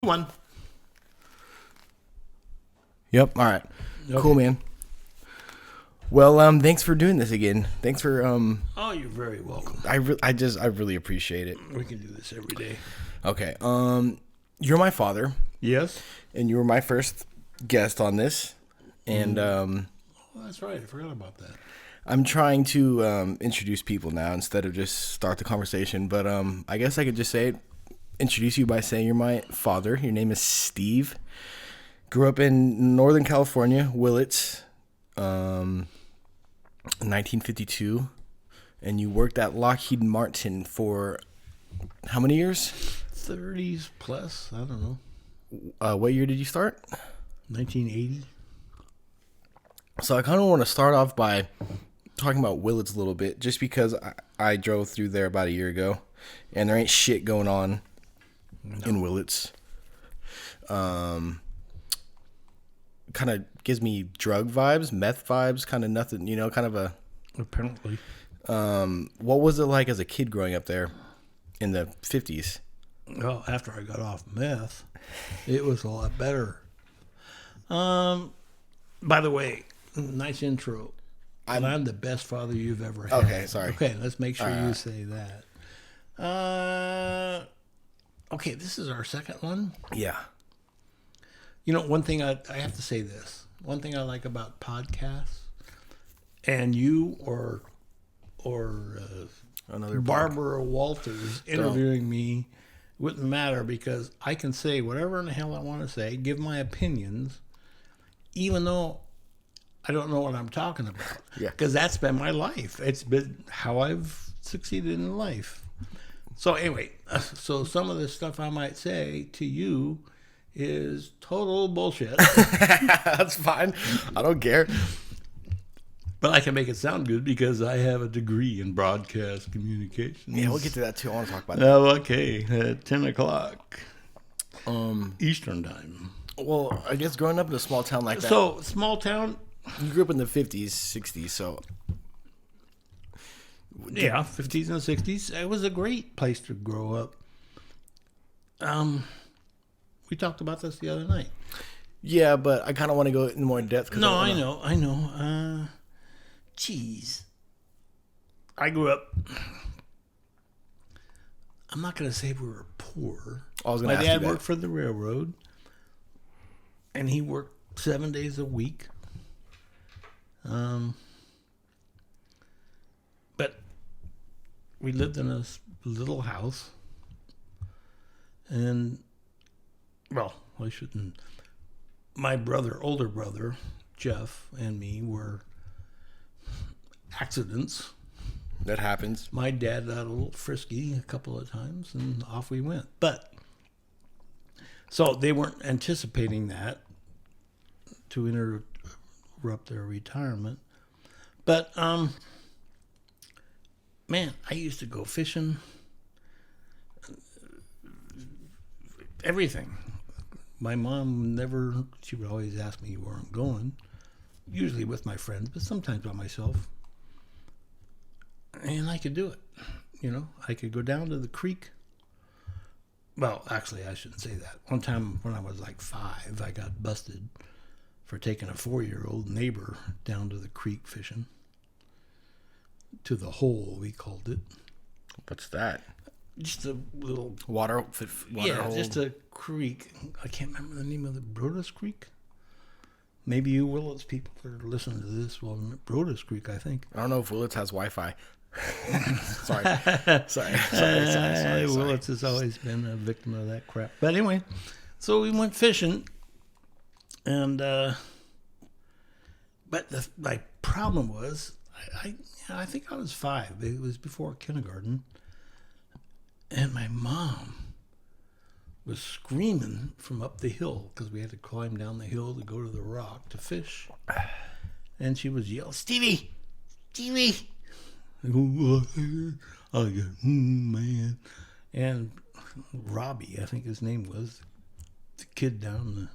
One. Yep. All right. Okay. Cool, man. Well, thanks for doing this again. Thanks for Oh, you're very welcome. I really appreciate it. We can do this every day. Okay. You're my father, Yes. and you were my first guest on this, and Well, that's right. I forgot about that. I'm trying to introduce people now instead of just start the conversation. But I guess I could just introduce you by saying you're my father. Your name is Steve. Grew up in Northern California, Willits, in 1952, and you worked at Lockheed Martin for how many years? 30s plus. I don't know. What year did you start? 1980. So I kind of want to start off by talking about Willits a little bit, just because I drove through there about a year ago, and there ain't shit going on in Willits. Kind of gives me drug vibes, meth vibes, kind of nothing, kind of a... Apparently. What was it like as a kid growing up there in the 50s? Well, after I got off meth, it was a lot better. By the way, nice intro. I'm the best father you've ever had. Okay, sorry. Okay, let's make sure you say that. Okay, this is our second one. Yeah. One thing I have to say this. One thing I like about podcasts, and you or Another Barbara Walters interviewing me wouldn't matter, because I can say whatever in the hell I want to say, give my opinions, even though I don't know what I'm talking about. Yeah. Because that's been my life. It's been how I've succeeded in life. So anyway, so some of the stuff I might say to you is total bullshit. That's fine. I don't care. But I can make it sound good because I have a degree in broadcast communications. Yeah, we'll get to that too. I want to talk about that. Oh, okay. At 10 o'clock. Eastern time. Well, I guess growing up in a small town like that. So, small town. You grew up in the 50s, 60s, so. Yeah, 50s and 60s. It was a great place to grow up. We talked about this the other night. Yeah, but I kind of want to go in more depth. No, I know. Geez. I grew up. I'm not going to say we were poor. My dad worked for the railroad, and he worked 7 days a week. But we lived in a little house, and, well, I shouldn't. My older brother, Jeff, and me were accidents. That happens. My dad got a little frisky a couple of times, and off we went. But, so they weren't anticipating that to interrupt their retirement. But, man, I used to go fishing. Everything. My mom she would always ask me where I'm going, usually with my friends, but sometimes by myself. And I could do it. I could go down to the creek. Well, actually, I shouldn't say that. One time when I was like 5, I got busted for taking a 4-year-old neighbor down to the creek fishing. To the hole, we called it. What's that? Just a little water hole. Just a creek. I can't remember the name of the Brodus Creek. Maybe you Willits people that are listening to this will remember Brodus Creek, I think. I don't know if Willits has Wi-Fi. Sorry. Willits has always been a victim of that crap. But anyway, so we went fishing, and but my problem was, I think I was 5. It was before kindergarten. And my mom was screaming from up the hill, because we had to climb down the hill to go to the rock to fish. And she was yelling, Stevie! I go, man. And Robbie, I think his name was, the kid down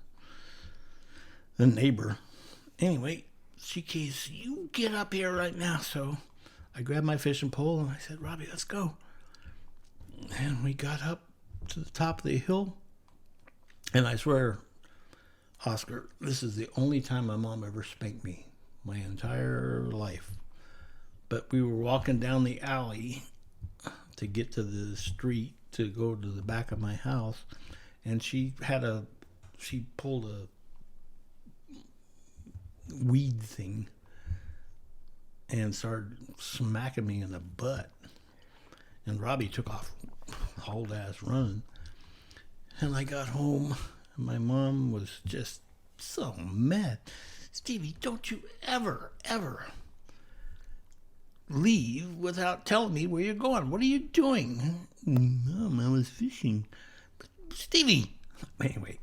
the neighbor. Anyway, she keys, you get up here right now. So I grabbed my fishing pole and I said, Robbie, let's go. And we got up to the top of the hill. And I swear, Oscar, this is the only time my mom ever spanked me my entire life. But we were walking down the alley to get to the street to go to the back of my house, and she pulled a weed thing and started smacking me in the butt. And Robbie took off, hauled ass running. And I got home, and my mom was just so mad. Stevie, don't you ever leave without telling me where you're going. What are you doing? Mom, I was fishing. But Stevie. Anyway,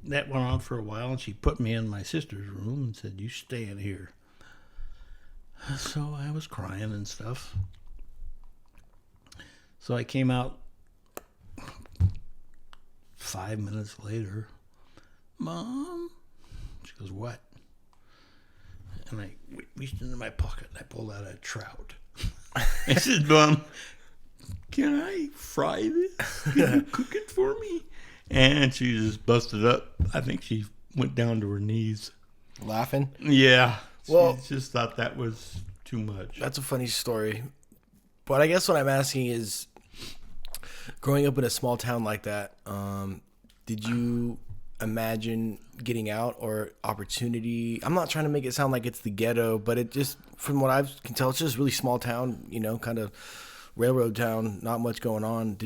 that went on for a while, and she put me in my sister's room and said, you stay in here. So I was crying and stuff. So I came out 5 minutes later. Mom? She goes, what? And I reached into my pocket and I pulled out a trout. I said, Mom, can I fry this? Can you cook it for me? And she just busted up. I think she went down to her knees. Laughing? Yeah. Well, she just thought that was too much. That's a funny story. But I guess what I'm asking is, growing up in a small town like that, did you imagine getting out or opportunity? I'm not trying to make it sound like it's the ghetto, but it just, from what I can tell, it's just really small town, kind of railroad town, not much going on.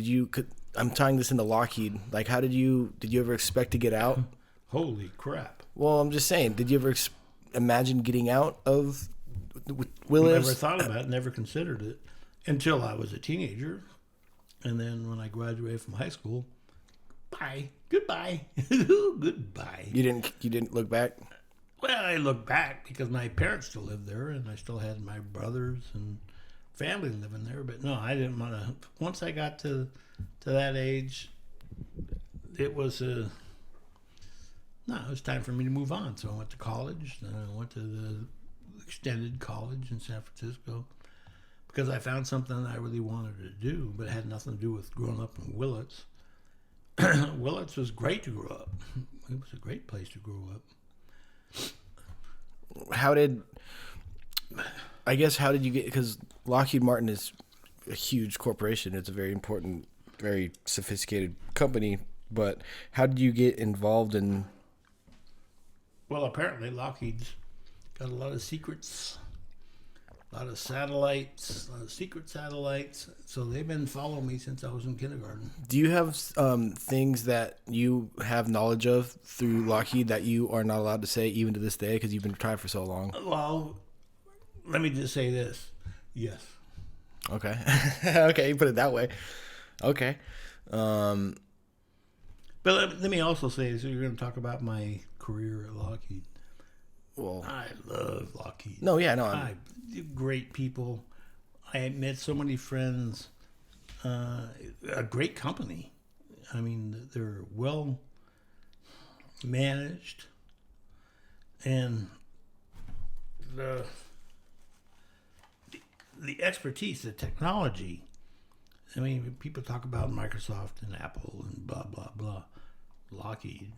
I'm tying this into Lockheed. Like, did you ever expect to get out? Holy crap. Well, I'm just saying, did you ever imagine getting out of Willis? Never thought about it, never considered it until I was a teenager. And then when I graduated from high school, goodbye. Goodbye. You didn't look back? Well, I look back because my parents still lived there, and I still had my brothers and family living there. But no, I didn't want to. Once I got to that age, it was time for me to move on. So I went to college. Then I went to the extended college in San Francisco because I found something I really wanted to do, but it had nothing to do with growing up in Willits. Willits was great to grow up. It was a great place to grow up. How did you get, because Lockheed Martin is a huge corporation. It's a very important, very sophisticated company, but how did you get involved in? Well, apparently Lockheed's got a lot of secrets, a lot of satellites, a lot of secret satellites. So they've been following me since I was in kindergarten. Do you have things that you have knowledge of through Lockheed that you are not allowed to say even to this day because you've been retired for so long? Well, let me just say this. Yes. Okay. Okay, you put it that way. Okay. But let me also say, so you're going to talk about my career at Lockheed. Well, I love Lockheed. No, yeah, no. Great people. I met so many friends. A great company. I mean, they're well managed, and the expertise, the technology. I mean, people talk about Microsoft and Apple and blah blah blah. Lockheed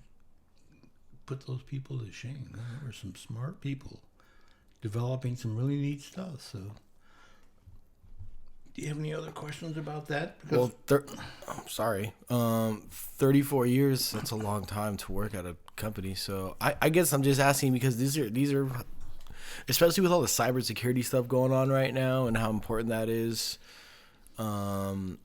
put those people to shame. There were some smart people developing some really neat stuff. So, do you have any other questions about that? Because I'm sorry. 34 years, that's a long time to work at a company. So I guess I'm just asking because these are, especially with all the cybersecurity stuff going on right now and how important that is. Do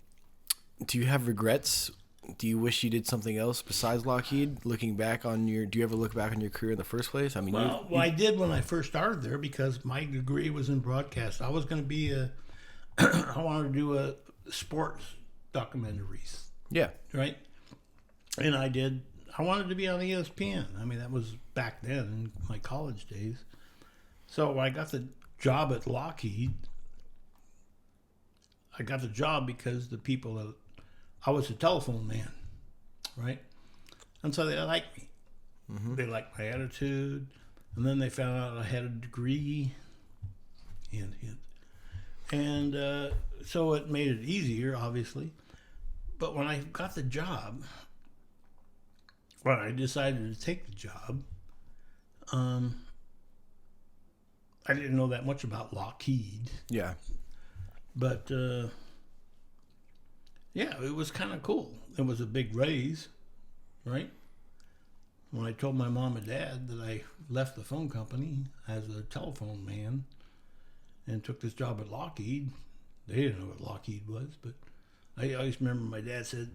you have regrets? Do you wish you did something else besides Lockheed? Do you ever look back on your career in the first place? I mean, well, I did when I first started there because my degree was in broadcast. I was going to be I wanted to do a sports documentaries. Yeah. Right? And I did. I wanted to be on ESPN. I mean, that was back then in my college days. So when I got the job at Lockheed, I got the job because the people that I was a telephone man, right? And so they liked me. Mm-hmm. They liked my attitude. And then they found out I had a degree. Hint, hint. And so it made it easier, obviously. But when I got the job, when I decided to take the job, I didn't know that much about Lockheed. Yeah. But, yeah, it was kind of cool. It was a big raise, right? When I told my mom and dad that I left the phone company as a telephone man and took this job at Lockheed, they didn't know what Lockheed was, but I always remember my dad said,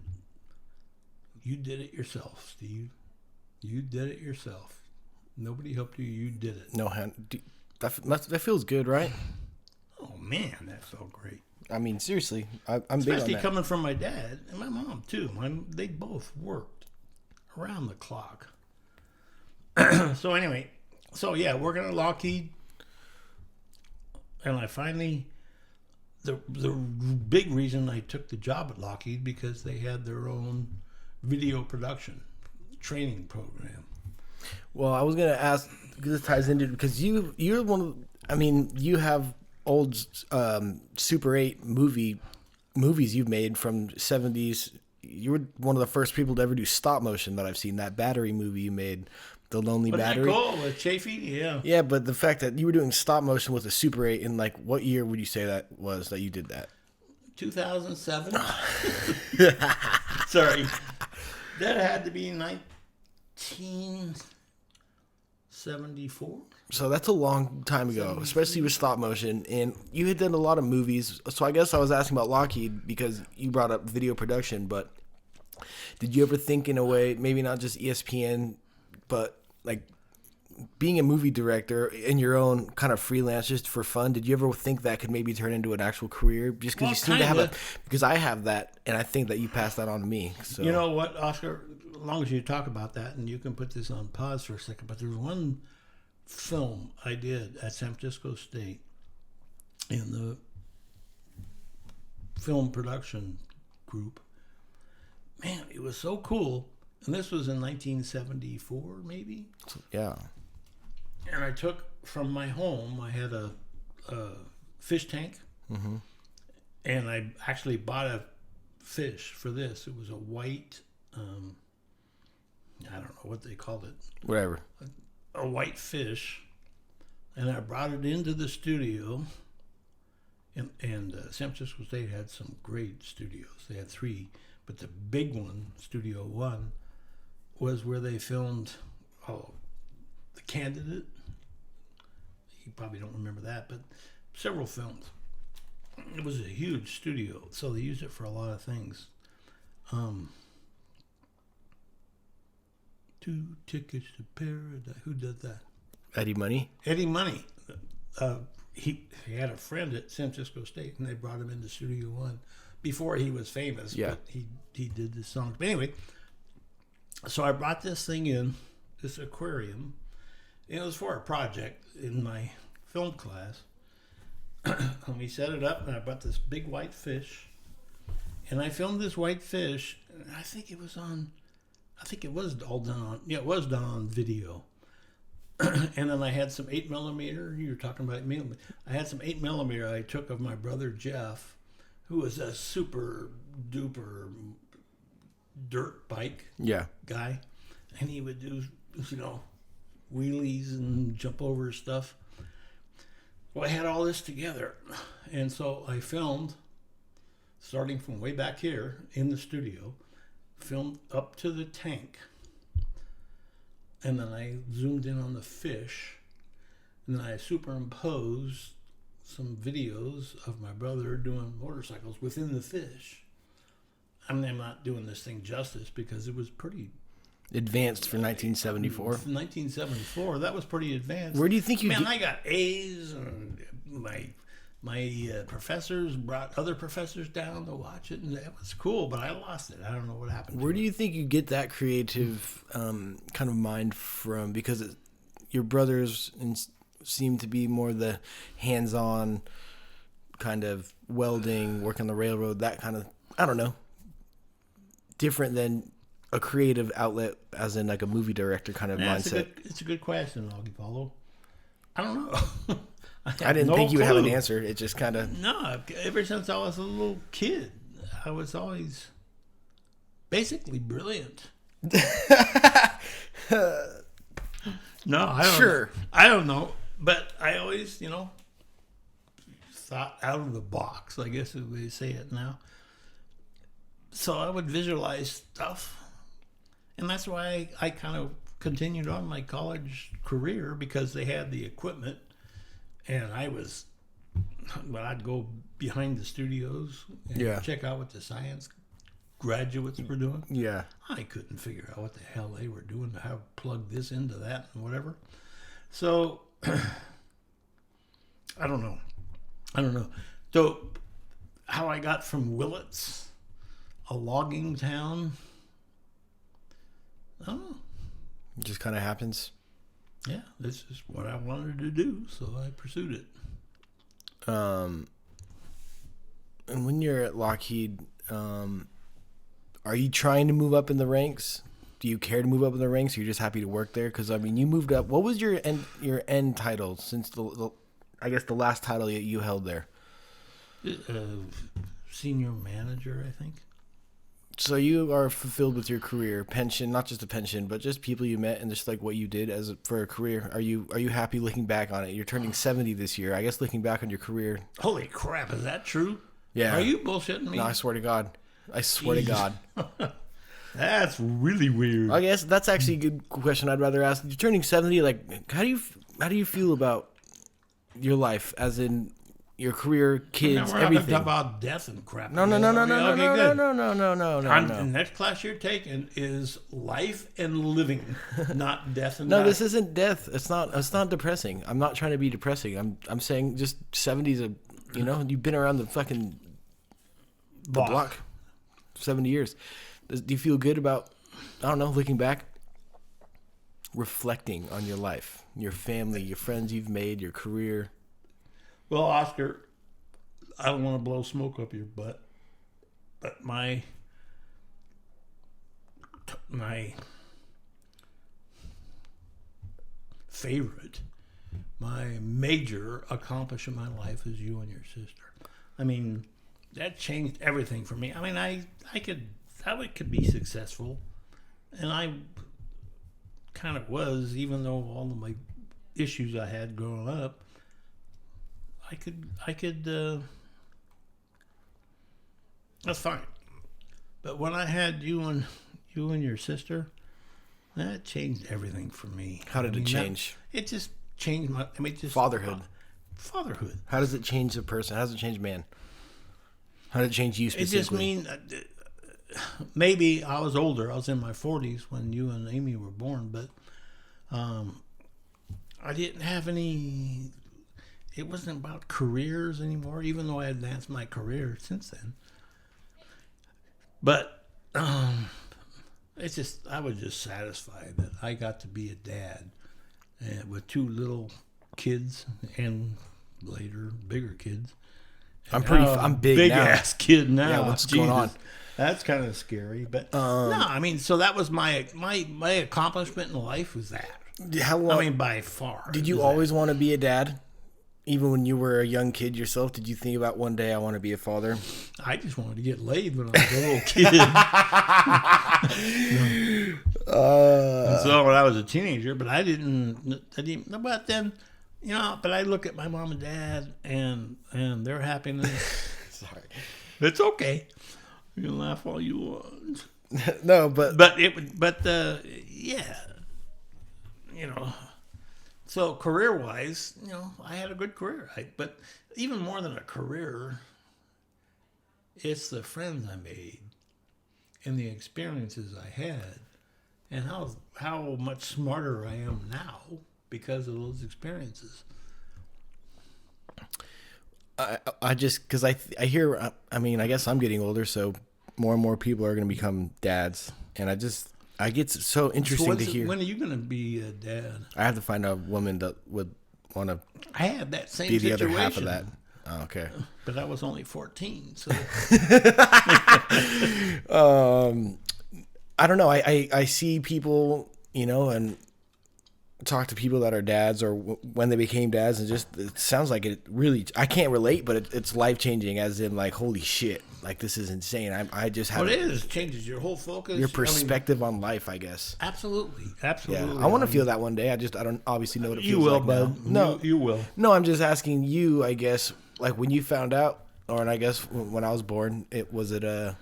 "You did it yourself, Steve. You did it yourself. Nobody helped you. You did it." No, that feels good, right? Oh, man, that felt great. I mean, seriously, I'm big on Especially that. coming from my dad and my mom, too. They both worked around the clock. So anyway, yeah, working at Lockheed. And I finally, the big reason I took the job at Lockheed because they had their own video production training program. Well, I was gonna ask because this ties into because you're one of, I mean, you have old Super 8 movies you've made from 70s. You were one of the first people to ever do stop motion that I've seen. That Battery movie you made, The Lonely Battery. Wasn't that cool? With Chafee? Yeah. Yeah, but the fact that you were doing stop motion with a Super 8 in like what year would you say that was that you did that? 2007. Sorry. That had to be 1974. So that's a long time ago, especially with stop motion. And you had done a lot of movies. So I guess I was asking about Lockheed because you brought up video production. But did you ever think in a way, maybe not just ESPN, but like being a movie director in your own kind of freelance just for fun, did you ever think that could maybe turn into an actual career? Just because you seem to have because I have that, and I think that you passed that on to me. So. You know what, Oscar? As long as you talk about that, and you can put this on pause for a second, but there's one film I did at San Francisco State in the film production group. Man, it was so cool. And this was in 1974, maybe? Yeah. And I took from my home, I had a fish tank. Mm-hmm. And I actually bought a fish for this. It was a white, I don't know what they called it. Whatever. A white fish. And I brought it into the studio. And San Francisco State had some great studios. They had 3. But the big one, Studio 1, was where they filmed The Candidate. You probably don't remember that, but several films. It was a huge studio, so they used it for a lot of things. 2 Tickets to Paradise. Who did that? Eddie Money? Eddie Money. He had a friend at San Francisco State, and they brought him into Studio 1 before he was famous. Yeah. But he did the songs. But anyway, so I brought this thing in, this aquarium. It was for a project in my film class. And we set it up, and I brought this big white fish. And I filmed this white fish, and I think it was all done on, it was done on video. And then I had some 8mm. You were talking about 8mm. I had some 8mm I took of my brother Jeff, who was a super duper dirt bike guy. And he would do, wheelies and jump over stuff. Well, I had all this together. And so I filmed, starting from way back here in the studio, filmed up to the tank. And then I zoomed in on the fish. And then I superimposed some videos of my brother doing motorcycles within the fish. I mean, I'm not doing this thing justice because it was pretty advanced for 1974. 1974, that was pretty advanced. Where do you think you? I got A's, and my professors brought other professors down to watch it, and it was cool. But I lost it. I don't know what happened. Where do you think you get that creative kind of mind from? Because your brothers seem to be more the hands-on kind of welding, work on the railroad, that kind of, I don't know, different than a creative outlet as in like a movie director kind of mindset. It's a good question, Augie Paulo. I don't know. I didn't think you would have an answer. It just kind of... No, ever since I was a little kid, I was always basically brilliant. No, I don't. Sure. I don't know, but I always, thought out of the box. I guess is the way you say it now. So I would visualize stuff, and that's why I kind of continued on my college career because they had the equipment, and I'd go behind the studios and check out what the science graduates were doing. Yeah. I couldn't figure out what the hell they were doing to have plug this into that and whatever. So I don't know. So how I got from Willits, a logging town, I don't know. It just kind of happens. Yeah, this is what I wanted to do, so I pursued it. And when you're at Lockheed, are you trying to move up in the ranks? Do you care to move up in the ranks? Or you're just happy to work there? Because I mean, you moved up. What was your end title since the I guess the last title that you held there? Senior manager, I think. So you are fulfilled with your career, pension, not just a pension, but just people you met and just like what you did for a career. Are you happy looking back on it? You're turning 70 this year. I guess looking back on your career. Holy crap, is that true? Yeah. Are you bullshitting me? No, I swear to God. I swear to God. That's really weird. I guess that's actually a good question I'd rather ask. You're turning 70, like how do you feel about your life as in your career, kids, we're everything? Talk about death and crap. No. The next class you're taking is life and living, not death and No, dying. this isn't death. It's not depressing. I'm not trying to be depressing. I'm saying just 70's you've been around the fucking block 70 years. Do you feel good about, I don't know, looking back, reflecting on your life, your family, your friends you've made, your career? Well, Oscar, I don't want to blow smoke up your butt, but my favorite, my major accomplishment in my life is you and your sister. I mean, that changed everything for me. I mean, I could be successful, and I kind of was, even though all of my issues I had growing up. I could. That's fine. But when I had you and your sister, that changed everything for me. How did it change? It just changed my. I mean, just Fatherhood. Fatherhood. How does it change a person? How does it change man? How did it change you specifically? It just means maybe I was older. I was in my 40s when you and Amy were born, but I didn't have any. It wasn't about careers anymore, even though I had advanced my career since then. But it's just, I was just satisfied that I got to be a dad with two little kids and later bigger kids. I'm big now. Ass kid now. Yeah, what's going on? That's kind of scary, but no, I mean, so that was my accomplishment in life was that. How long? I mean, by far. Did you always want to be a dad? Even when you were a young kid yourself, did you think about one day I want to be a father? I just wanted to get laid when I was a little kid. So when I was a teenager, but I didn't. But then, but I look at my mom and dad and their happiness. Sorry, it's okay. You can laugh all you want. No, but yeah, So career-wise, I had a good career. But even more than a career, it's the friends I made and the experiences I had and how much smarter I am now because of those experiences. I just, because I hear, I mean, I guess I'm getting older, so more and more people are going to become dads. And I get so interesting to hear. When are you going to be a dad? I have to find a woman that would want to I had that same be the situation. other half of that. Oh, okay. But I was only 14, so. I don't know. I see people, and talk to people that are dads or when they became dads, and just it sounds like it really. I can't relate, but it's life changing. As in, like, holy shit, like this is insane. I just have What it is, changes your whole focus, your perspective on life, I guess. Absolutely. Yeah, I want to feel that one day. I don't obviously know what it feels You will, like now. bud. No, You will. No, I'm just asking you. I guess like when you found out, or I guess when I was born, was it a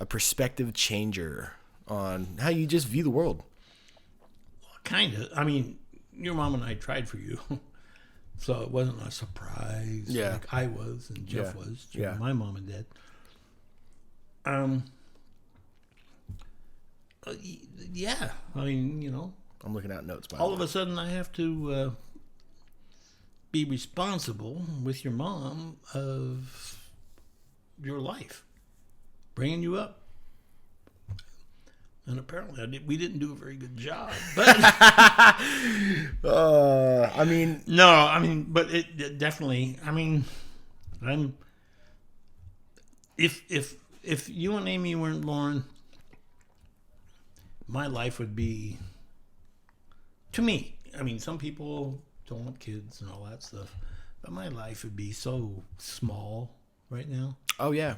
perspective changer on how you just view the world? Kind of. I mean, your mom and I tried for you, so it wasn't a surprise. Yeah. Like I was and Jeff was. Yeah. My mom and dad. Yeah. I mean, you know, I'm looking at notes. By all of a sudden I have to be responsible with your mom of your life, bringing you up. And apparently we didn't do a very good job. But I mean, no, I mean, but it definitely. I mean, if you and Amy weren't born, my life would be, to me. I mean, some people don't want kids and all that stuff, but my life would be so small right now. oh yeah.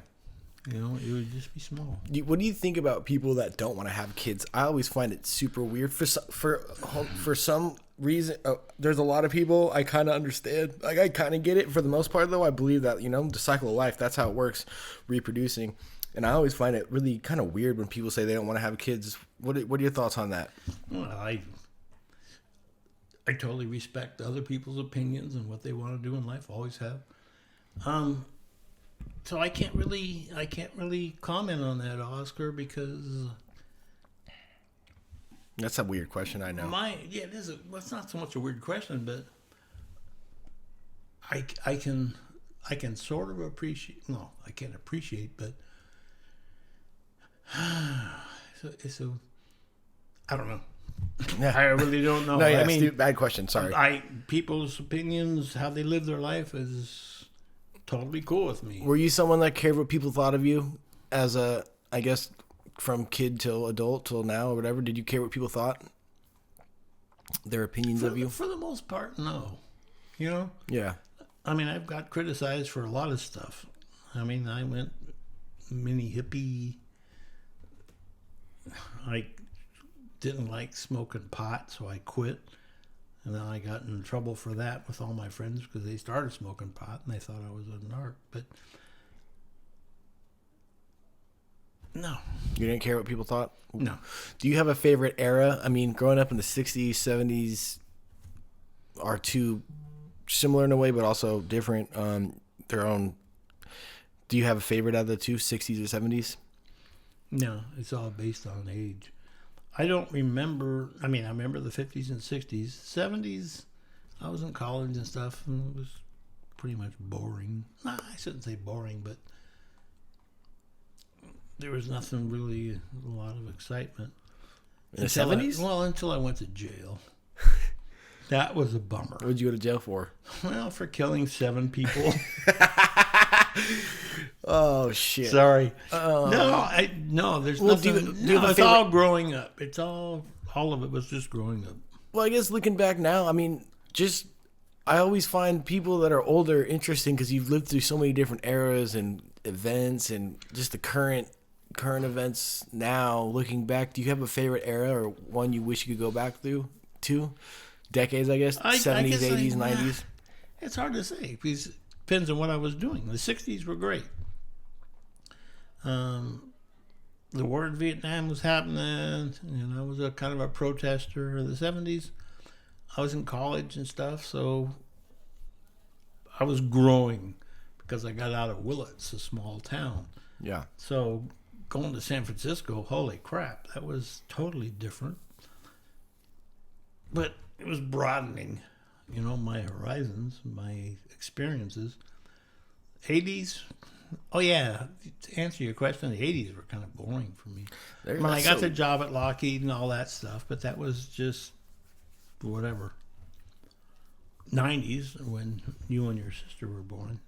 You know, it would just be small. What do you think about people that don't want to have kids? I always find it super weird. For some reason, there's a lot of people I kind of understand. Like I kind of get it. For the most part, though, I believe that the cycle of life. That's how it works, reproducing. And I always find it really kind of weird when people say they don't want to have kids. What are your thoughts on that? Well, I totally respect other people's opinions and what they want to do in life. Always have. So I can't really comment on that, Oscar, because That's a weird question, I know. it is. It's not so much a weird question, but I can sort of appreciate. No, I can't appreciate, but so I don't know. Yeah. I really don't know. No, yeah, I mean, bad question. Sorry. People's opinions, how they live their life, is totally cool with me. Were you someone that cared what people thought of you as I guess, from kid till adult till now or whatever? Did you care what people thought? Their opinions of you? For the most part, no. You know? Yeah. I mean, I've got criticized for a lot of stuff. I mean, I went mini hippie. I didn't like smoking pot, so I quit. And then I got in trouble for that with all my friends because they started smoking pot and they thought I was a narc. But no. You didn't care what people thought? No. Do you have a favorite era? I mean, growing up in the 60s, 70s are two similar in a way, but also different. Their own. Do you have a favorite out of the two, 60s or 70s? No, it's all based on age. I don't remember. I mean, I remember the 50s and 60s. 70s, I was in college and stuff, and it was pretty much boring. Nah, I shouldn't say boring, but there was nothing really, a lot of excitement. In the 70s? Until I went to jail. That was a bummer. What did you go to jail for? Well, for killing 7 people. Oh, shit. Sorry. No, there's nothing. It's all growing up. It's all of it was just growing up. Well, I guess looking back now, I mean, I always find people that are older interesting because you've lived through so many different eras and events and just the current events now. Looking back, do you have a favorite era or one you wish you could go back through? 2 decades, I guess? 70s, 80s, 90s? It's hard to say because it depends on what I was doing. The 60s were great. The war in Vietnam was happening, and I was a kind of a protester. The 70s, I was in college and stuff, so I was growing because I got out of Willits, a small town. Yeah. So going to San Francisco, holy crap, that was totally different. But it was broadening, my horizons, my experiences. 80s, oh yeah, to answer your question, the 80s were kind of boring for me. I got the job at Lockheed and all that stuff, but that was just whatever. 90s, when you and your sister were born,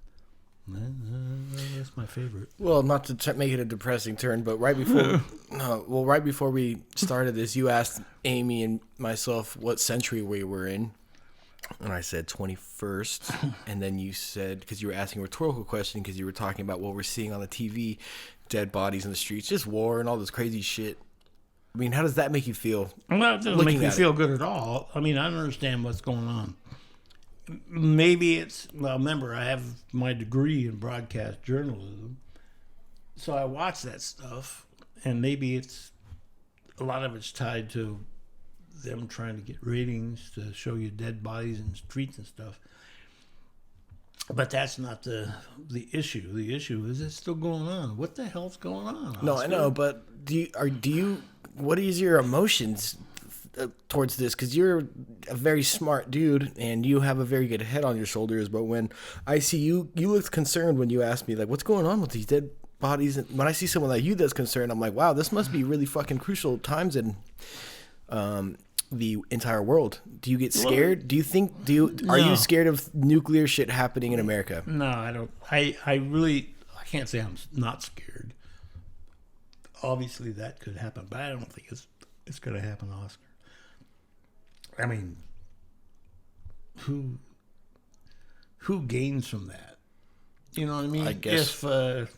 That's my favorite. Well, not to make it a depressing turn, but right before we started this, you asked Amy and myself what century we were in. And I said 21st. And then you said, because you were asking a rhetorical question, because you were talking about what we're seeing on the TV, dead bodies in the streets, just war and all this crazy shit. I mean, how does that make you feel? Well, it doesn't make me feel good at all. I mean, I don't understand what's going on. Maybe it's, well, remember, I have my degree in broadcast journalism. So I watch that stuff. And maybe it's, a lot of it's tied to them trying to get ratings to show you dead bodies in the streets and stuff. But that's not the issue. The issue is it's still going on. What the hell's going on? No, I know, but what is your emotions towards this? Because you're a very smart dude and you have a very good head on your shoulders. But when I see you looked concerned when you asked me, like, what's going on with these dead bodies? And when I see someone like you that's concerned, I'm like, wow, this must be really fucking crucial times in the entire world. Do you get scared? Are you scared of nuclear shit happening in America? No, I don't. I can't say I'm not scared. Obviously that could happen, but I don't think it's going to happen, Oscar. I mean, who gains from that? You know what I mean? I guess if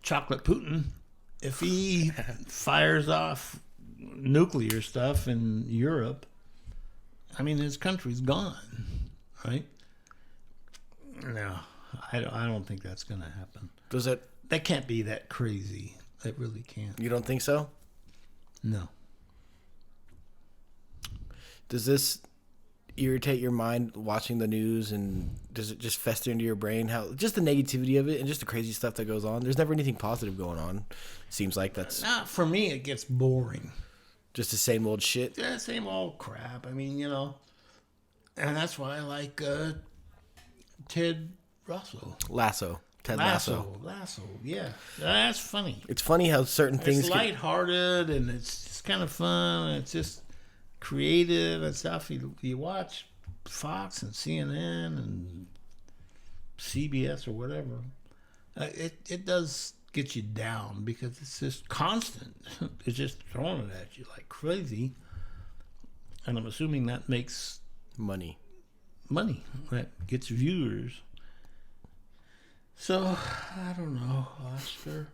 Chocolate Putin, if he fires off nuclear stuff in Europe, I mean, his country's gone, right? No, I don't think that's going to happen. That can't be that crazy. It really can't. You don't think so? No. Does this irritate your mind watching the news, and does it just fester into your brain? How just the negativity of it and just the crazy stuff that goes on? There's never anything positive going on. Seems like that's... For me, it gets boring. Just the same old shit? Yeah, same old crap. I mean, you know, and that's why I like Ted Lasso. Ted Lasso. Yeah, that's funny. It's funny how certain things... It's lighthearted and it's just kind of fun. And it's just creative and stuff. You watch Fox and CNN and CBS or whatever. It does get you down because it's just constant. It's just throwing it at you like crazy. And I'm assuming that makes... Money. That gets viewers. So, I don't know, Oscar.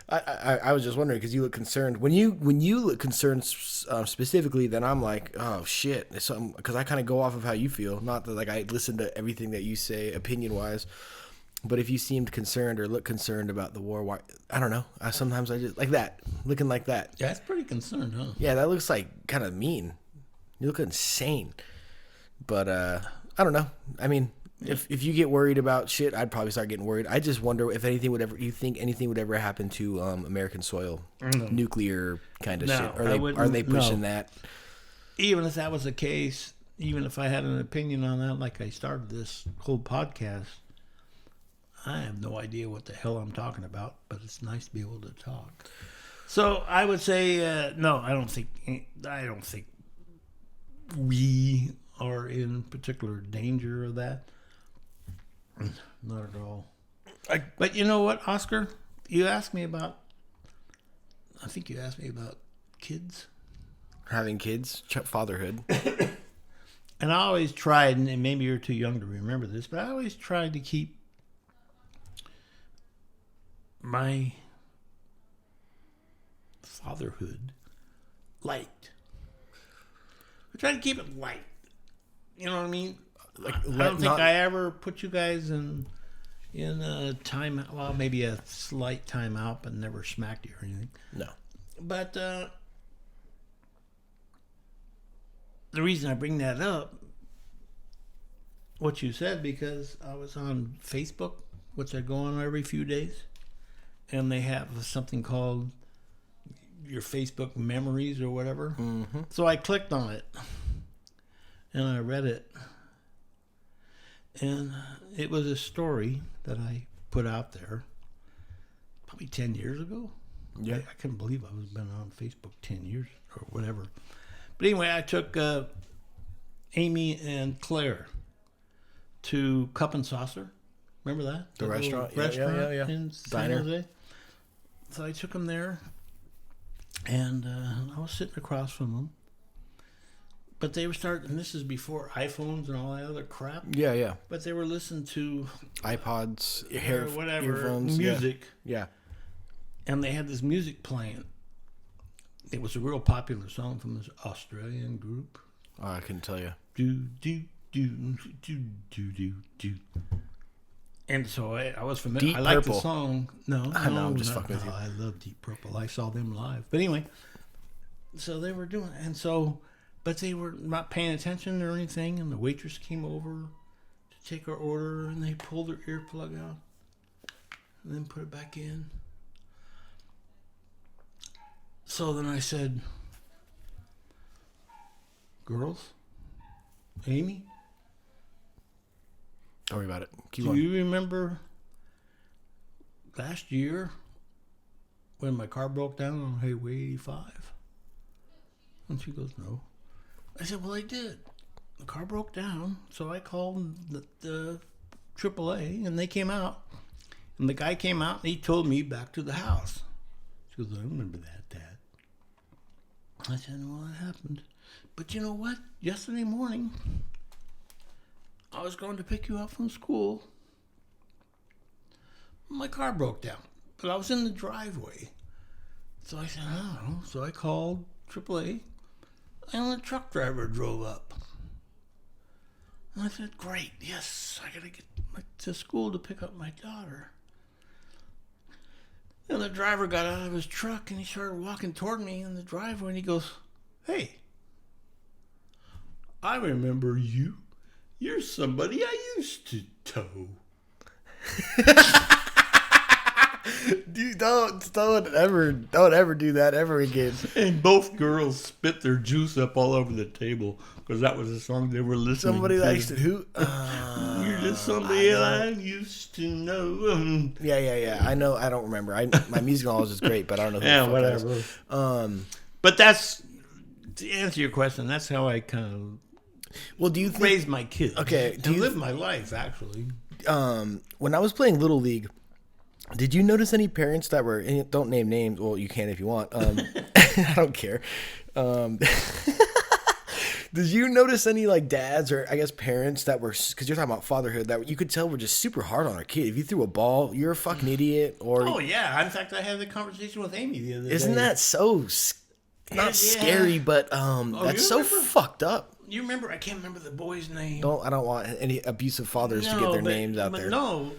I was just wondering because you look concerned. When you look concerned specifically, then I'm like, oh shit, because I kind of go off of how you feel. Not that like I listen to everything that you say opinion wise, but if you seemed concerned or look concerned about the war, why, I don't know. Sometimes I just like that, looking like that. Yeah, that's pretty concerned, huh? Yeah, that looks like kind of mean. You look insane. But I don't know. I mean, if you get worried about shit, I'd probably start getting worried. I just wonder if anything would ever. You think anything would ever happen to American soil, nuclear kind of shit? Are they pushing that? Even if that was the case, even if I had an opinion on that, like I started this whole podcast, I have no idea what the hell I'm talking about. But it's nice to be able to talk. So I would say no. I don't think we are in particular danger of that. Not at all. But you know what, Oscar? You asked me about... I think you asked me about kids. Having kids? Fatherhood. And I always tried, and maybe you're too young to remember this, but I always tried to keep my fatherhood light. I tried to keep it light. You know what I mean? Like, I don't think I ever put you guys in a time. Well, maybe a slight timeout, but never smacked you or anything. No. But the reason I bring that up, what you said, because I was on Facebook, which I go on every few days, and they have something called your Facebook memories or whatever. Mm-hmm. So I clicked on it, and I read it. And it was a story that I put out there probably 10 years ago. Yeah. I couldn't believe I was been on Facebook 10 years or whatever. But anyway, I took Amy and Claire to Cup and Saucer Remember that? The That little restaurant? Yeah, restaurant yeah. in San Diner. Jose? So I took them there, and I was sitting across from them. But they were starting, and this is before iPhones and all that other crap. Yeah, yeah. But they were listening to iPods, or whatever earphones, music, Yeah. and they had this music playing. It was a real popular song from this Australian group. Oh, I couldn't tell you. Do do do do do do do. And so I was familiar. Deep I liked Purple. the song. No, I'm just fucking with you. I love Deep Purple. I saw them live. But anyway, so they were doing, and so, but they were not paying attention or anything. And the waitress came over to take our order, and they pulled their earplug out, and then put it back in. So then I said, "Girls, Amy, Don't worry about it. Keep do going. you remember last year when my car broke down on Highway 85?" And she goes, "No." I said, "Well, I did. The car broke down, so I called the AAA, and they came out. And the guy came out, and he told me back to the house." She goes, "I remember that, Dad." I said, "Well, it happened. But you know what? Yesterday morning, I was going to pick you up from school. My car broke down, but I was in the driveway. So I said, oh." So I called AAA, and the truck driver drove up. And I said, "Great, yes, I got to get to school to pick up my daughter." And the driver got out of his truck, and he started walking toward me in the driveway, and he goes, "Hey, I remember you. You're somebody I used to tow." Dude, don't ever do that ever again. And both girls spit their juice up all over the table because that was the song they were listening Somebody to. likes to who? You're just somebody I used to know. Yeah. I know. I don't remember. My music knowledge is great, but I don't know who Yeah, the fuck whatever. that is. But that's, to answer your question, that's how I kind Well, do you of think? raised my kids. Okay, do And you- live my life, actually. When I was playing Little League, did you notice any parents that were? And don't name names. Well, you can if you want. I don't care. Did you notice any like dads or I guess parents that were, because you're talking about fatherhood, that you could tell were just super hard on their kid? If you threw a ball, you're a fucking idiot. Or Oh, yeah. In fact, I had the conversation with Amy the other day. isn't that so not Yeah. scary, but that's you so remember? fucked up. You remember? I can't remember the boy's name. I don't want any abusive fathers to get their names out there. No,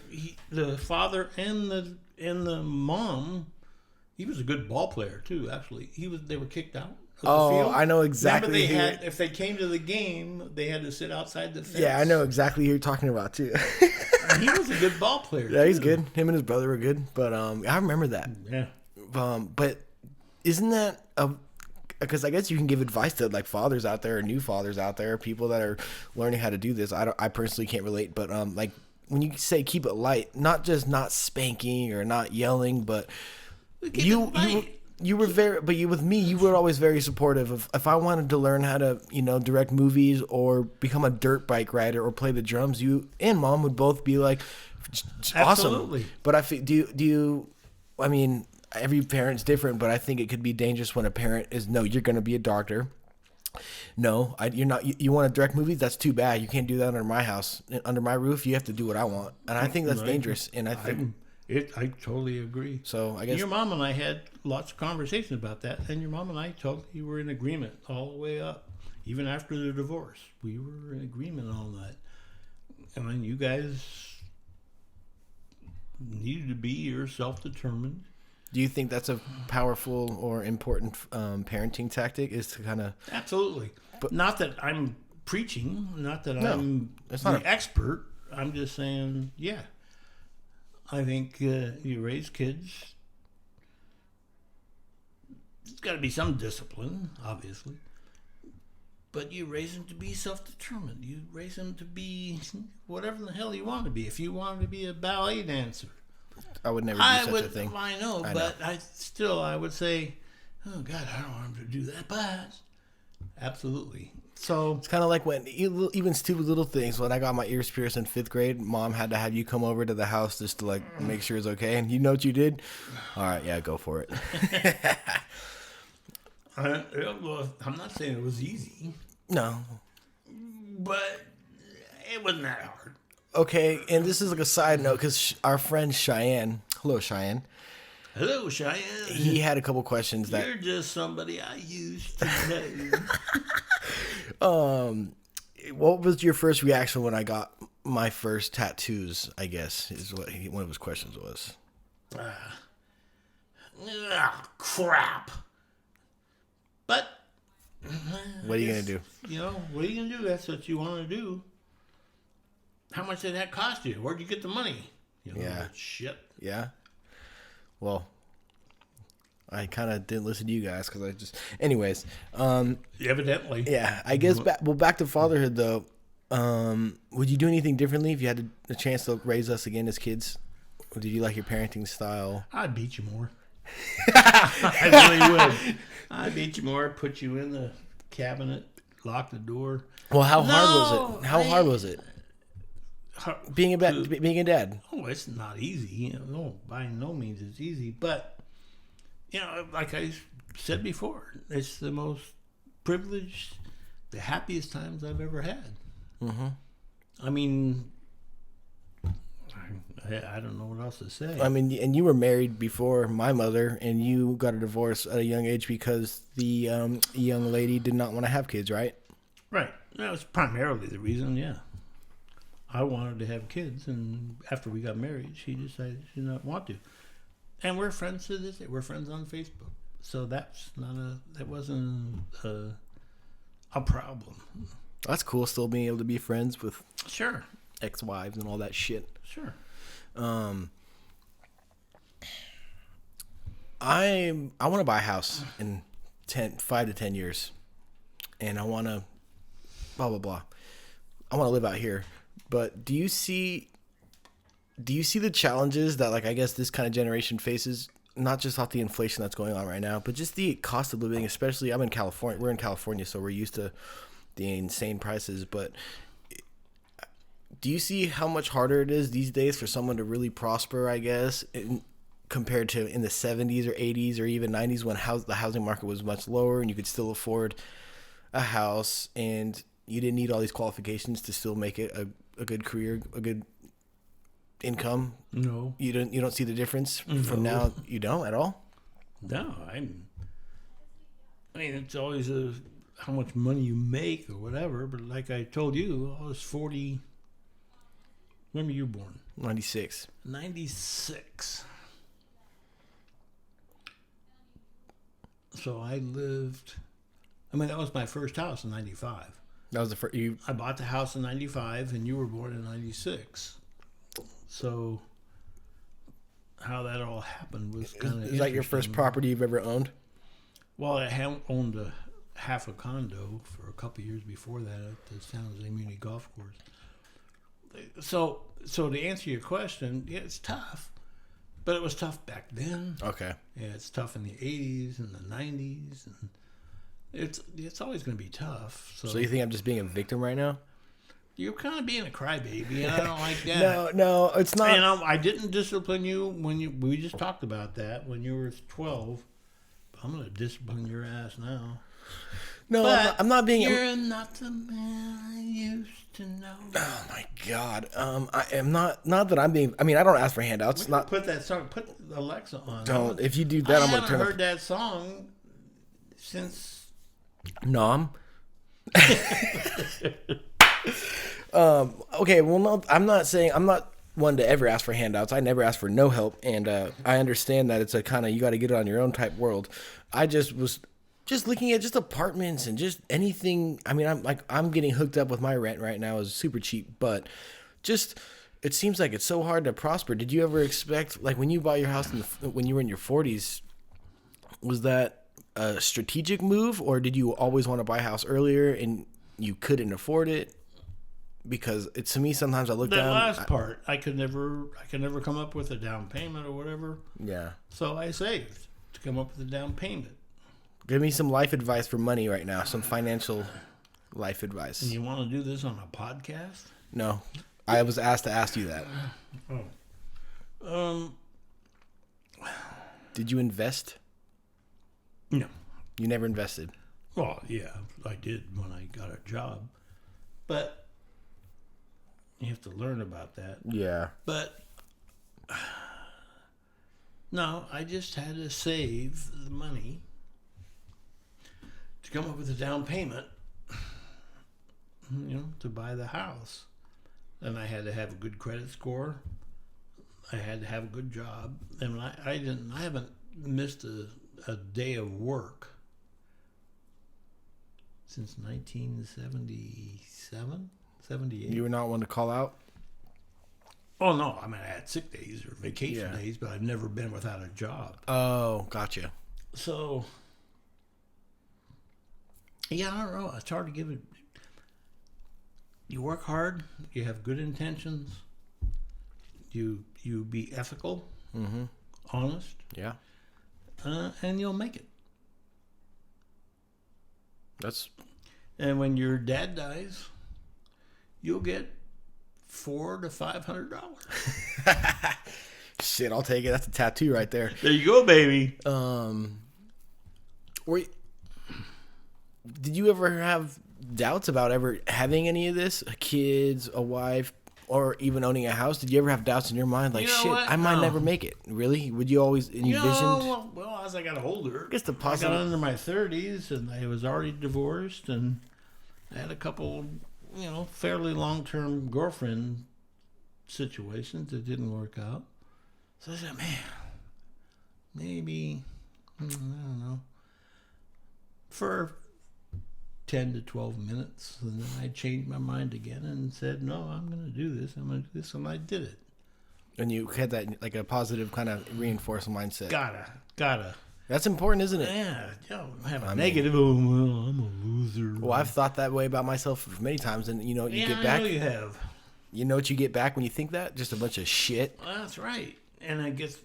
the father and the mom. He was a good ball player too. Actually, They were kicked out. Of Oh, the field. I know exactly Remember, who if they came to the game, they had to sit outside the fence. Yeah, I know exactly who you're talking about too. And he was a good ball player. Yeah, he's too. good. Him and his brother were good, but I remember that. Yeah. But isn't that because I guess you can give advice to like fathers out there, or new fathers out there, people that are learning how to do this. I personally can't relate, but like when you say keep it light, not just not spanking or not yelling, but you were with me, you were always very supportive of if I wanted to learn how to, direct movies or become a dirt bike rider or play the drums, you and mom would both be like, Absolutely. awesome. But I feel, do you, I mean, every parent's different, but I think it could be dangerous when a parent is, no, you're going to be a doctor. No, you're not. You want to direct movies? That's too bad. You can't do that under my house, under my roof. You have to do what I want, and I think that's dangerous. And I think I totally agree. so. I guess Your mom and I had lots of conversations about that, and your mom and I totally were in agreement all the way up. Even after the divorce, we were in agreement on that. I mean, you guys needed to be self-determined. Do you think that's a powerful or important parenting tactic? Is to kind of Absolutely, but not that I'm preaching, not that I'm it's the not expert. I'm just saying, yeah. I think you raise kids. There's got to be some discipline, obviously. But you raise them to be self-determined. You raise them to be whatever the hell you want to be. If you wanted to be a ballet dancer, I would never do such a thing. I know, but I would say, oh God, I don't want him to do that. But Absolutely. So It's kind of like when even stupid little things. When I got my ears pierced in 5th grade, Mom had to have you come over to the house just to like make sure it's okay. And you know what you did? All right, yeah, go for it. well, I'm not saying it was easy, No. but it wasn't that hard. Okay, and this is like a side note because our friend Cheyenne, hello Cheyenne, Hello, Cheyenne. he had a couple questions that You're just somebody I used to know. What was your first reaction when I got my first tattoos? I guess is what one of his questions was. Crap. But What are you gonna do? You know, what are you gonna do? That's what you want to do. How much did that cost you? Where'd you get the money? You know, Yeah. shit. Yeah. Well, I kind of didn't listen to you guys because I just. Anyways, Evidently. yeah. I guess back to fatherhood though. Would you do anything differently if you had a chance to raise us again as kids? Or did you like your parenting style? I'd beat you more. I really would. I'd beat you more. Put you in the cabinet. Lock the door. Well, how hard was it? How hard was it? Being a dad. Oh, it's not easy. You know, no, by no means it's easy. But, you know, like I said before, it's the most privileged, the happiest times I've ever had. Mm-hmm. I mean, I don't know what else to say. I mean, and you were married before my mother, and you got a divorce at a young age because the young lady did not want to have kids, right? Right. That was primarily the reason, yeah. I wanted to have kids, and after we got married, she decided she did not want to. And we're friends to this day. We're friends on Facebook. So that wasn't a problem. That's cool, still being able to be friends with Sure. ex-wives and all that shit. Sure. I want to buy a house in 5 to 10 years, and I want to blah blah blah. I want to live out here, but do you see the challenges that, like, I guess this kind of generation faces? Not just off the inflation that's going on right now, but just the cost of living. Especially, I'm in California. We're in California, so we're used to the insane prices. But do you see how much harder it is these days for someone to really prosper, I guess, compared to in the 70s or 80s or even 90s when the housing market was much lower and you could still afford a house and you didn't need all these qualifications to still make it a good career, a good income? No. You don't see the difference from No. now? You don't at all? No, I mean, it's always how much money you make or whatever. But like I told you, I was 40. When were you born? 96. 96. So I lived. I mean, that was my first house in 95. That was the first. I bought the house in 95, and you were born in 96. So how that all happened was kind of. Is that your first property you've ever owned? Well, I owned half a condo for a couple of years before that at the San Jose Muni Golf Course. So to answer your question, yeah, it's tough, but it was tough back then. Okay. Yeah, it's tough in the 80s and the 90s, and it's always going to be tough. So you think I'm just being a victim right now? You're kind of being a crybaby, and I don't like that. No, it's not. And I didn't discipline you we just talked about that when you were 12. But I'm going to discipline your ass now. No, But I'm not being. You're not the man I used to know. Oh my God. I am not that I'm being. I mean, I don't ask for handouts. Not Put that song. Put Alexa on. don't. If you do that, I'm gonna I turn haven't heard that song since. Nom. Okay. Well, no, I'm not one to ever ask for handouts. I never ask for no help, and I understand that it's a kind of you got to get it on your own type world. I just was looking at just apartments and just anything. I mean, I'm getting hooked up with my rent right now is super cheap, but just it seems like it's so hard to prosper. Did you ever expect, like, when you bought your house when you were in your 40s, was that a strategic move, or did you always want to buy a house earlier and you couldn't afford it? Because it's, to me, sometimes I look That down. last part, I could never come up with a down payment or whatever. Yeah. So I saved to come up with a down payment. Give me some life advice for money right now. Some financial life advice. You want to do this on a podcast? No. I was asked to ask you that. Did you invest? No. You never invested? Well, yeah, I did when I got a job. But you have to learn about that. Yeah. But no, I just had to save the money to come up with a down payment, to buy the house. And I had to have a good credit score. I had to have a good job. And I haven't missed a day of work since 1977, 78. You were not one to call out? Oh, no. I mean, I had sick days or vacation days, but I've never been without a job. Oh, gotcha. So, yeah, I don't know. It's hard to give it. You work hard. You have good intentions. You be ethical, honest. Yeah. And you'll make it. And when your dad dies, you'll get $400 to $500. Shit, I'll take it. That's a tattoo right there. There you go, baby. Did you ever have doubts about ever having any of this? Kids, a wife, or even owning a house? Did you ever have doubts in your mind? Like, shit, what? I might never make it. Really? Would you always envisioned? Well, as I got older, I guess the I positive. got into my 30s, and I was already divorced, and I had a couple, fairly long-term girlfriend situations that didn't work out. So I said, man, maybe, I don't know, for 10 to 12 minutes, and then I changed my mind again and said, no, I'm going to do this. I'm going to do this, and I did it. And you had that, like a positive kind of reinforced mindset. Gotta. That's important, isn't it? Yeah, have a negative, I'm a loser. Well, I've thought that way about myself many times, and you get back. I know you have. You know what you get back when you think that? Just a bunch of shit. Well, that's right. And I guess,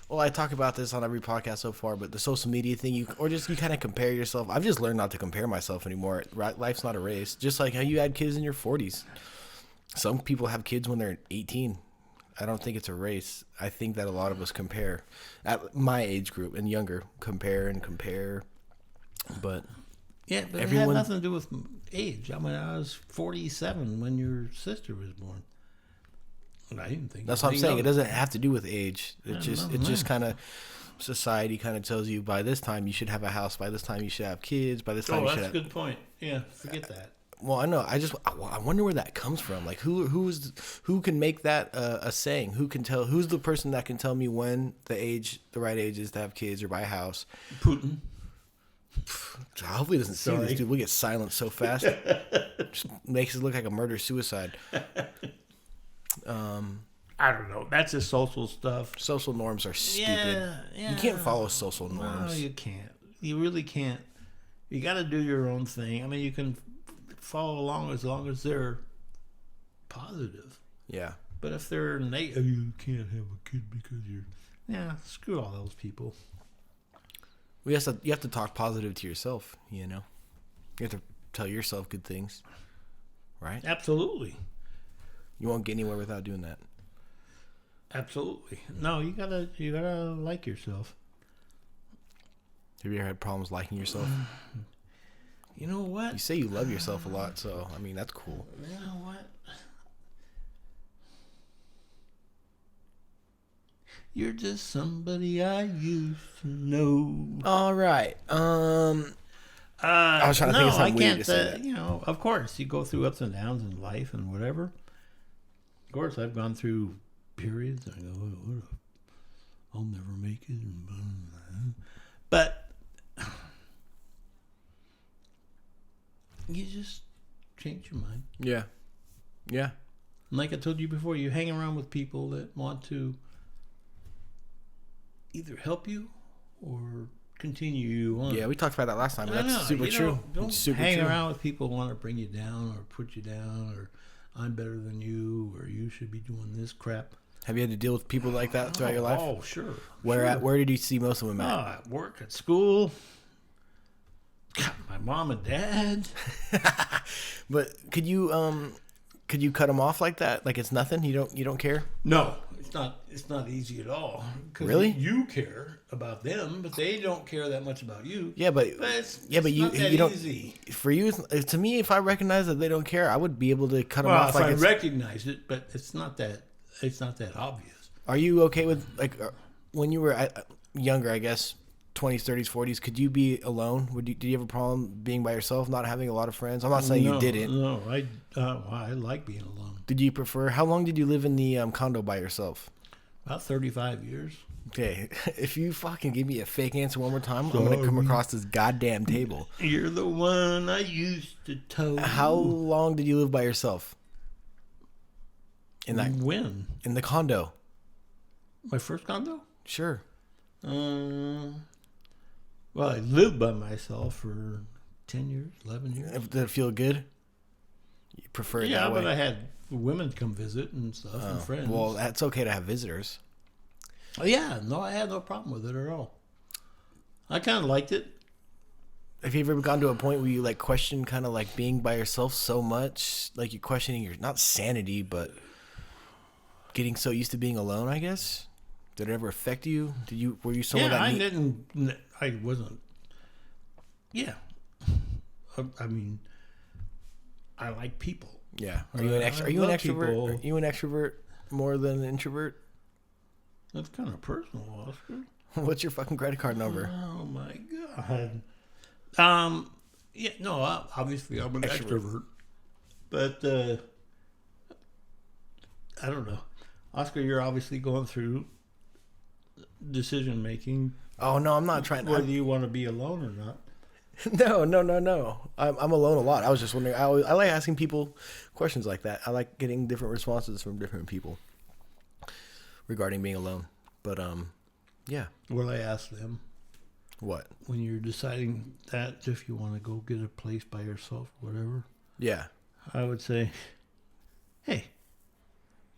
Well, I talk about this on every podcast so far, but the social media thing, you kind of compare yourself. I've just learned not to compare myself anymore. Life's not a race. Just like how you had kids in your 40s. Some people have kids when they're 18. I don't think it's a race. I think that a lot of us compare at my age group and younger, compare. But yeah, but it had nothing to do with age. I mean, I was 47 when your sister was born. I didn't think that's what I'm saying. It doesn't have to do with age. It just kind of society kind of tells you by this time you should have a house. By this time you should have kids. By this time you should have. That's a good point. Yeah, forget that. Well, I know. I wonder where that comes from. Like, who can make that a saying? Who can tell? Who's the person that can tell me when the right age is to have kids or buy a house? Putin. Hopefully, he doesn't see this, dude. We get silent so fast. Just makes it look like a murder suicide. I don't know. That's just social stuff. Social norms are stupid. Yeah. You can't follow social norms. No, you can't. You really can't. You got to do your own thing. I mean, you can follow along as long as they're positive. Yeah. But if they're negative, you can't have a kid because you're... screw all those people. You have to talk positive to yourself, You have to tell yourself good things. Right? Absolutely. You won't get anywhere without doing that. Absolutely. No, you gotta like yourself. Have you ever had problems liking yourself? You know what? You say you love yourself a lot, so I mean that's cool. You know what? You're just somebody I used to know. All right. I was trying to think of something weird to say. Of course, you go through ups and downs in life and whatever. Of course, I've gone through periods. I go, I'll never make it. But you just change your mind. Yeah. Yeah. Like I told you before, you hang around with people that want to either help you or continue you on. Yeah, we talked about that last time, but that's super true. Don't super hang true. around with people who want to bring you down or put you down or I'm better than you or you should be doing this crap. Have you had to deal with people like that throughout your life? Oh, sure. Where did you see most of them at? At work, at school, My mom and dad. But could you cut them off like that? Like it's nothing? You don't care? No, it's not easy at all. 'Cause Really? You care about them, but they don't care that much about you. Yeah, but it's you not that don't. easy. For you, to me, if I recognize that they don't care, I would be able to cut them Well, off. if Like I it's, recognize it, but it's not that obvious. are you okay with like when you were younger? I guess 20s, 30s, 40s. Could you be alone? Did you have a problem being by yourself, not having a lot of friends? I'm not saying you didn't. No, I like being alone. Did you prefer? How long did you live in the condo by yourself? About 35 years. Okay, if you fucking give me a fake answer one more time, I'm gonna come across this goddamn table. You're the one I used to tow. How long did you live by yourself? When? In the condo? My first condo? Sure. Well, I lived by myself for 10 years, 11 years. Did it feel good? You prefer it Yeah, that way? but I had women come visit and stuff and friends. Well, that's okay to have visitors. Oh, yeah, no, I had no problem with it at all. I kind of liked it. Have you ever gone to a point where you like question kind of like being by yourself so much, like you're questioning your not sanity, but getting so used to being alone? I guess. Did it ever affect you? Were you someone that? I wasn't. Yeah, I mean, I like people. Yeah. Are you an extrovert? People. Are you an extrovert more than an introvert? That's kind of personal, Oscar. What's your fucking credit card number? Oh my god. Yeah, no, obviously I'm an extrovert, but I don't know, Oscar. You're obviously going through decision making. Oh no, I'm not trying. Whether you want to be alone or not. No. I'm alone a lot. I was just wondering. I like asking people questions like that. I like getting different responses from different people regarding being alone. But yeah. Well, I ask them What? when you're deciding that if you want to go get a place by yourself, whatever. Yeah. I would say, hey,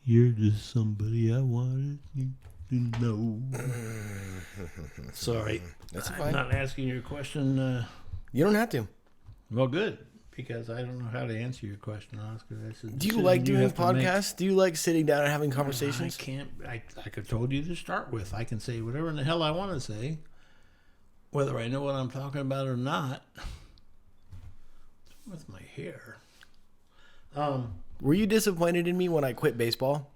you're just somebody I wanted you to know. Sorry, That's I'm fine. not asking your question. You don't have to. Well, good, because I don't know how to answer your question, Oscar. That's a Do you decision like doing have to make. podcasts? Do you like sitting down and having I conversations? can't. Like I told you to start with, I can say whatever in the hell I want to say, whether I know what I'm talking about or not. What's with my hair? Were you disappointed in me when I quit baseball?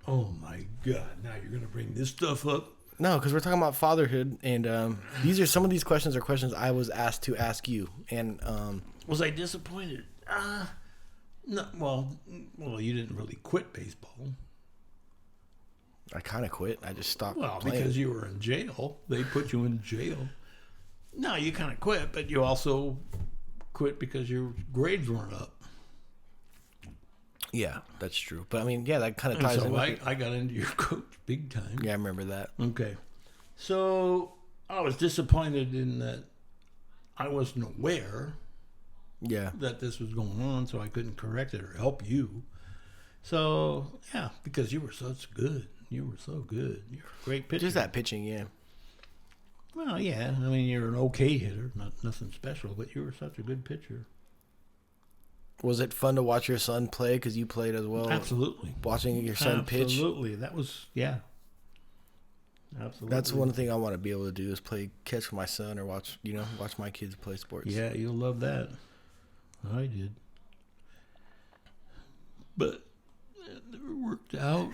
Oh my God! Now you're gonna bring this stuff up. No, because we're talking about fatherhood, and these are some of these questions are questions I was asked to ask you. And Was I disappointed? No. Well, you didn't really quit baseball. I kind of quit. I just stopped Well, playing. because you were in jail. They put you in jail. No, you kind of quit, but you also quit because your grades weren't up. Yeah, that's true. But I mean, yeah, that kind of And ties so in. I got into your coach big time. Yeah, I remember that. Okay. So I was disappointed in that I wasn't aware Yeah. that this was going on, so I couldn't correct it or help you. So, yeah, because you were such good. You were so good. You're a great pitcher. Just that pitching, yeah. Well, yeah. I mean, you're an okay hitter, nothing special, but you were such a good pitcher. Was it fun to watch your son play? Because you played as well. Absolutely. Watching your son pitch. Absolutely. That was, yeah. Absolutely. That's one thing I want to be able to do is play catch with my son or watch my kids play sports. Yeah, you'll love that. I did. But it never worked out.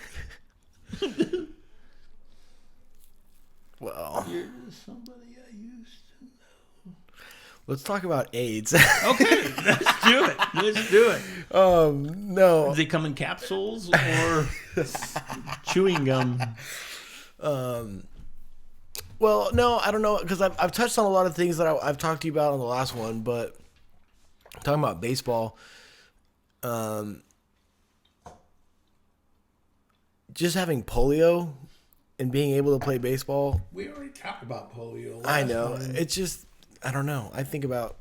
Well, You're just somebody I used to know. let's talk about AIDS. Okay, let's do it. Let's do it. No. Do they come in capsules or chewing gum? Well, no, I don't know, because I've touched on a lot of things that I've talked to you about on the last one, but talking about baseball, just having polio and being able to play baseball. We already talked about polio. I know. Time. It's just, I don't know. I think about.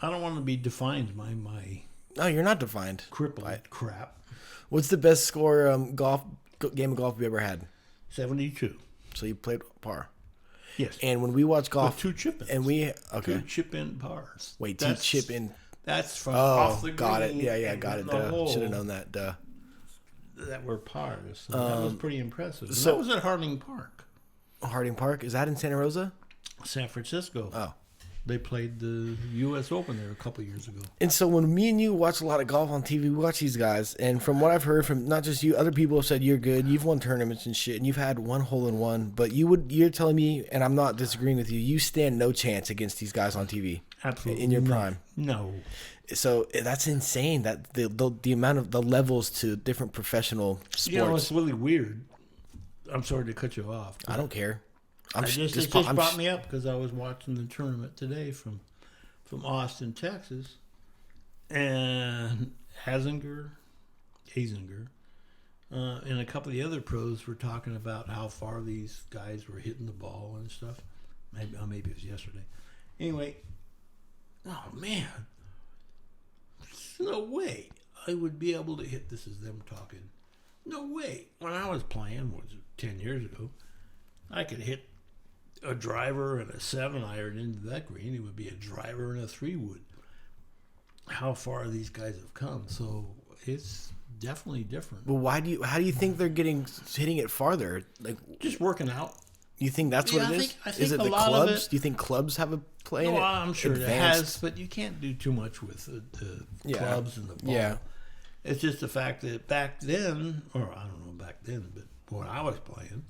I don't want to be defined by my No, you're not defined. crippled crap. What's the best score game of golf you ever had? 72. So you played par. Yes. And when we watch golf, With 2 chip-ins. and we 2 chip-in pars. wait, 2 chip-in. That's from off the green. Got it. Yeah, and got it. in the hole Should have known that. Duh. that were pars. So that was pretty impressive. And so- that was at Harding Park, Harding Park, is that in Santa Rosa? San Francisco. Oh. They played the U.S. Open there a couple years ago. And so when me and you watch a lot of golf on TV, we watch these guys, and from what I've heard from not just you, other people have said you're good, you've won tournaments and shit, and you've had 1 hole-in-1, but you're telling me, and I'm not disagreeing with you stand no chance against these guys on TV. Absolutely. In your prime. No. So that's insane that the amount of the levels to different professional sports. You know, it's really weird. I'm sorry to cut you off. I don't care. It just brought me up because I was watching the tournament today from Austin, Texas, and Hazinger, and a couple of the other pros were talking about how far these guys were hitting the ball and stuff. Maybe it was yesterday. Anyway, oh man, there's no way I would be able to hit this. Is them talking? No way. When I was playing, was 10 years ago, I could hit a driver and a 7-iron into that green. It would be a driver and a 3-wood. How far these guys have come. So it's definitely different. Well, how do you think they're hitting it farther? Like, Just working out. you think that's what it is? I think Is it a the lot of clubs? it- Do you think clubs have a play in No, it? I'm sure it Advanced? has, but you can't do too much with the Yeah. clubs and the ball. Yeah. It's just the fact that back then, or I don't know back then, but when I was playing,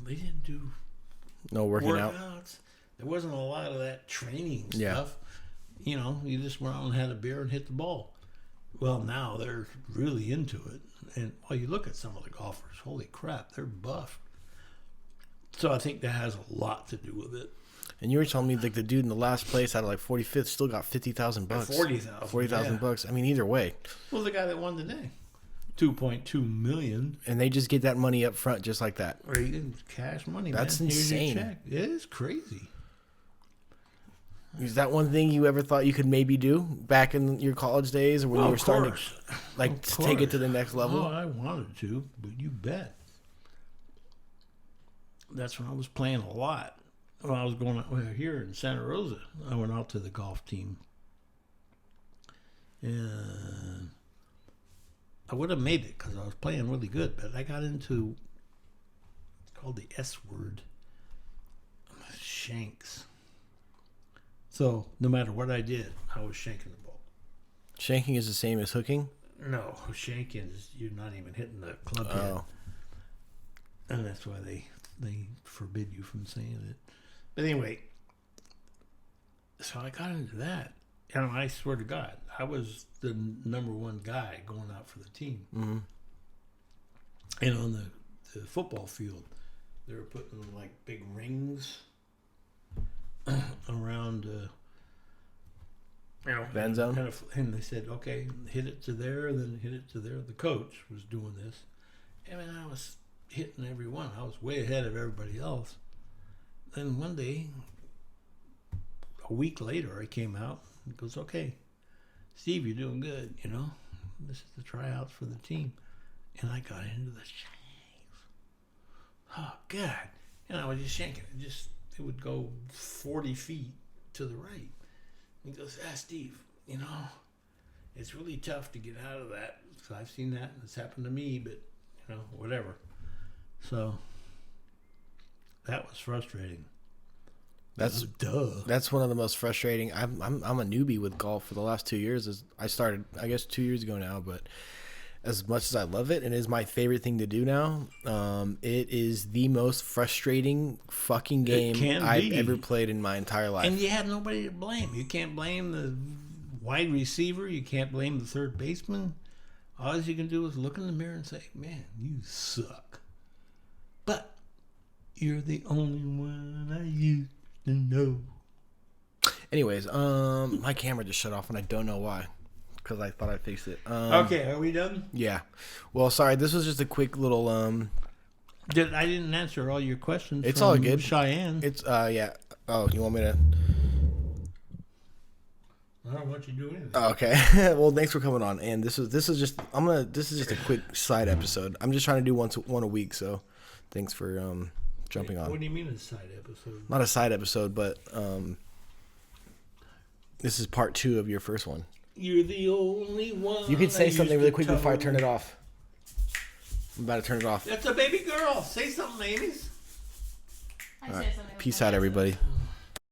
they didn't do No working out. workouts. There wasn't a lot of that training Yeah. stuff. You know, you just went out and had a beer and hit the ball. Well, now they're really into it. And well, you look at some of the golfers, holy crap, they're buff. So I think that has a lot to do with it. And you were telling me like the dude in the last place out of like 45th still got $50,000. $40,000. $40,000. I mean, either way. Well, the guy that won today, 2.2 million. And they just get that money up front just like that. Or you get cash money. That's man. Here's your insane. check. It is crazy. Is that one thing you ever thought you could maybe do back in your college days or when you were starting to like Of take it to the course. next level? Oh, I wanted to, but you bet. That's when I was playing a lot. When I was going out here in Santa Rosa, I went out to the golf team. And I would have made it because I was playing really good, but I got into, it's called the S word, shanks. So no matter what I did, I was shanking the ball. Shanking is the same as hooking? No, shanking is you're not even hitting the club head. Oh. And that's why they forbid you from saying it. But anyway, so I got into that. And I swear to God, I was the number 1 guy going out for the team. Mm-hmm. And on the football field, they were putting like big rings around, Van zone? kind of, and they said, okay, hit it to there, then hit it to there. The coach was doing this. I mean, I was hitting every one. I was way ahead of everybody else. Then one day, a week later, I came out and goes, okay, Steve, you're doing good, you know. This is the tryouts for the team. And I got into the shanks. Oh, God. And I was just shanking it. It would go 40 feet to the right. He goes, Steve, you know, it's really tough to get out of that. So I've seen that, and it's happened to me, but, you know, whatever. So that was frustrating. That's one of the most frustrating. I'm a newbie with golf for the last 2 years. I started, I guess, 2 years ago now, but as much as I love it and it is my favorite thing to do now, it is the most frustrating fucking game I've ever played in my entire life. And you have nobody to blame. You can't blame the wide receiver. You can't blame the third baseman. All you can do is look in the mirror and say, man, you suck. But you're the only one I used to know. Anyways, my camera just shut off and I don't know why. Because I thought I fixed it. Okay, are we done? Yeah. Well, sorry. This was just a quick little. I didn't answer all your questions. It's from all good. Cheyenne. It's yeah. Oh, you want me to? I don't want you to do anything. Okay. Well, thanks for coming on. And this is just a quick side episode. I'm just trying to do one a week, so Thanks for jumping on. What do you mean a side episode? Not a side episode, but this is part 2 of your first one. You're the only one. You could say something really quick before I turn it off. off. I'm about to turn it off. That's a baby girl. Say something, Amy's. All right. Peace out, everybody.